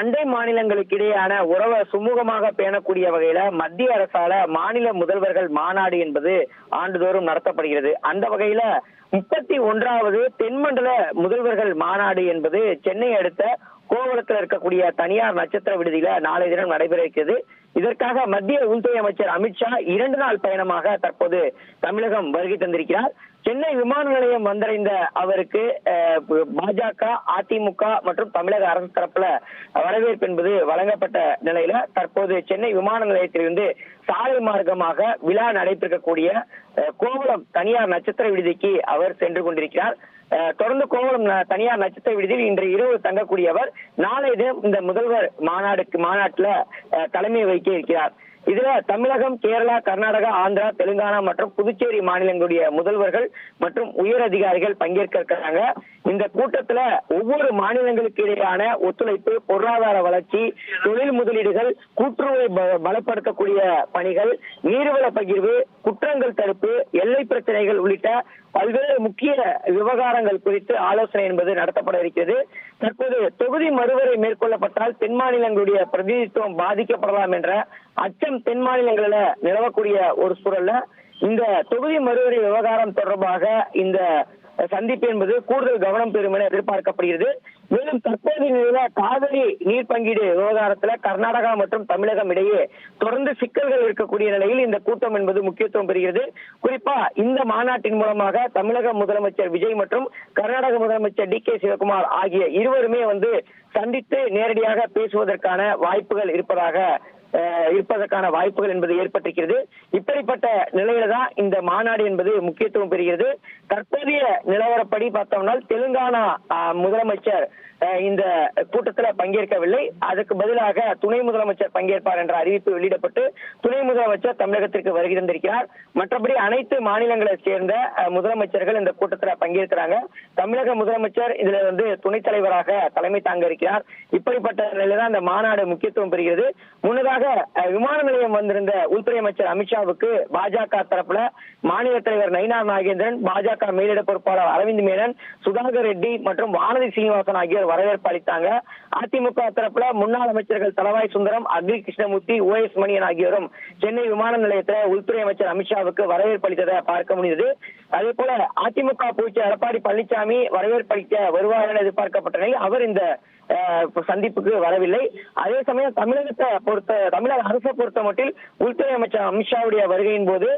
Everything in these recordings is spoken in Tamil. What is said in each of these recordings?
அண்டை மாநிலங்களுக்கு இடையேயான உறவை சுமூகமாக பேணக்கூடிய வகையில மத்திய அரசால மாநில முதல்வர்கள் மாநாடு என்பது ஆண்டுதோறும் நடத்தப்படுகிறது. அந்த வகையில 31வது தென்மண்டல முதல்வர்கள் மாநாடு என்பது சென்னை அடுத்த கோவளத்தில் இருக்கக்கூடிய தனியார் நட்சத்திர விடுதியில நாளை தினம் நடைபெற இருக்கிறது. இதற்காக மத்திய உள்துறை அமைச்சர் அமித்ஷா 2 நாள் பயணமாக தற்போது தமிழகம் வருகை தந்திருக்கிறார். சென்னை விமான நிலையம் வந்தடைந்த அவருக்கு பாஜக, அதிமுக மற்றும் தமிழக அரசு தரப்புல வரவேற்பு என்பது வழங்கப்பட்ட நிலையில தற்போது சென்னை விமான நிலையத்திலிருந்து சாலை மார்க்கமாக விழா நடைபெறக்கூடிய கோவளம் தனியார் நட்சத்திர விடுதிக்கு அவர் சென்று கொண்டிருக்கிறார். தொடர்ந்து கோவளம் தனியார் நட்சத்திர விடுதியில் இன்று இரவு தங்கக்கூடிய அவர் நாளை தினம் இந்த முதல்வர் மாநாட்டுல தலைமை வகிக்க இருக்கிறார். இதுல தமிழகம், கேரளா, கர்நாடகா, ஆந்திரா, தெலுங்கானா மற்றும் புதுச்சேரி மாநிலங்களுடைய முதல்வர்கள் மற்றும் உயர் அதிகாரிகள் பங்கேற்க இருக்கிறாங்க. இந்த கூட்டத்துல ஒவ்வொரு மாநிலங்களுக்கு இடையேயான ஒத்துழைப்பு, பொருளாதார வளர்ச்சி, தொழில் முதலீடுகள், கூட்டுறவை பலப்படுத்தக்கூடிய பணிகள், நீர்வள பகிர்வு, குற்றங்கள் தடுப்பு, எல்லை பிரச்சனைகள் உள்ளிட்ட பல்வேறு முக்கிய விவகாரங்கள் குறித்து ஆலோசனை என்பது நடத்தப்பட இருக்கிறது. தற்போது தொகுதி மறுவரை மேற்கொள்ளப்பட்டால் தென் மாநிலங்களுடைய பிரதிநிதித்துவம் பாதிக்கப்படலாம் என்ற அச்சம் தென் மாநிலங்களில் நிலவக்கூடிய ஒரு சூழல்ல இந்த தொகுதி மறுவரை விவகாரம் தொடர்பாக இந்த சந்திப்பு என்பது கூடுதல் கவனம் பெறும் என எதிர்பார்க்கப்படுகிறது. மேலும் தற்போதைய நிலையில காவிரி நீர் பங்கீடு விவகாரத்துல கர்நாடகா மற்றும் தமிழகம் இடையே தொடர்ந்து சிக்கல்கள் இருக்கக்கூடிய நிலையில் இந்த கூட்டம் என்பது முக்கியத்துவம் பெறுகிறது. குறிப்பா இந்த மாநாட்டின் மூலமாக தமிழக முதலமைச்சர் விஜய் மற்றும் கர்நாடக முதலமைச்சர் டி.கே. சிவகுமார் ஆகிய இருவருமே சந்தித்து நேரடியாக பேசுவதற்கான வாய்ப்புகள் இருப்பதற்கான வாய்ப்புகள் என்பது ஏற்பட்டிருக்கிறது. இப்படிப்பட்ட நிலையில தான் இந்த மாநாடு என்பது முக்கியத்துவம் பெறுகிறது. தற்போதைய நிலவரப்படி பார்த்தோம்னா தெலுங்கானா முதலமைச்சர் இந்த கூட்டத்தில் பங்கேற்கவில்லை. அதுக்கு பதிலாக துணை முதலமைச்சர் பங்கேற்பார் என்ற அறிவிப்பு வெளியிடப்பட்டு துணை முதலமைச்சர் தமிழகத்திற்கு வருகை தந்திருக்கிறார். மற்றபடி அனைத்து மாநிலங்களை சேர்ந்த முதலமைச்சர்கள் இந்த கூட்டத்தில் பங்கேற்கிறாங்க. தமிழக முதலமைச்சர் இதுல துணைத் தலைவராக தலைமை தாங்க இருக்கிறார். இப்படிப்பட்ட நிலையில தான் இந்த மாநாடு முக்கியத்துவம் பெறுகிறது. முன்னதாக விமான நிலையம் வந்திருந்த உள்துறை அமைச்சர் அமித்ஷாவுக்கு பாஜக தரப்புல மாநில தலைவர் நயினார் நாகேந்திரன், பாஜக மேலிட பொறுப்பாளர் அரவிந்த் மேனன், சுதாகர் ரெட்டி மற்றும் வானதி சீனிவாசன் ஆகியோர் வரவேற்பு அளித்தாங்க. அதிமுக தரப்புல முன்னாள் அமைச்சர்கள் தளவாய் சுந்தரம், அக்ரி கிருஷ்ணமூர்த்தி, ஓஎஸ் மணியன் ஆகியோரும் சென்னை விமான நிலையத்தில் உள்துறை அமைச்சர் அமித்ஷாவுக்கு வரவேற்பு அளித்ததை பார்க்க முடிந்தது. அதே போல அதிமுக பொதுச்செயலாளர் எடப்பாடி பழனிசாமி வரவேற்பு அளிக்க வருவார் என எதிர்பார்க்கப்பட்ட நிலையில் அவர் இந்த சந்திப்புக்கு வரவில்லை. அதே சமயம் தமிழக அரசை பொறுத்த மட்டில் உள்துறை அமைச்சர் அமித்ஷாவுடைய வருகையின் போது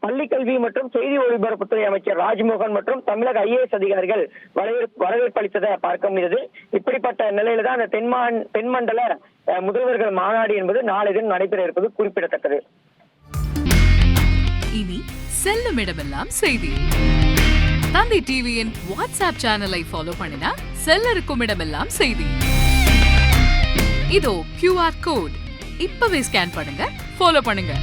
பள்ளிக்கல்வி மற்றும் செய்தி ஒலிபரப்புத்துறை அமைச்சர் ராஜ்மோகன் மற்றும் தமிழக IAS அதிகாரிகள் வரவேற்பு அளித்ததை பார்க்க முடியாது. இப்படிப்பட்ட நிலையில தான் அந்த தென்மண்டல முதல்வர்கள் மாநாடு என்பது நாளை தினம் நடைபெற இருப்பது குறிப்பிடத்தக்கது. இனி செல்லும் இடமெல்லாம் செய்தி. தந்தி டிவியின் வாட்ஸ்அப் சேனலை ஃபாலோ பண்ணினா செல்ல இருக்கும் இடமெல்லாம் செய்தி. இதோ QR கோட் இப்பவே ஸ்கேன் பண்ணுங்க, ஃபாலோ பண்ணுங்க.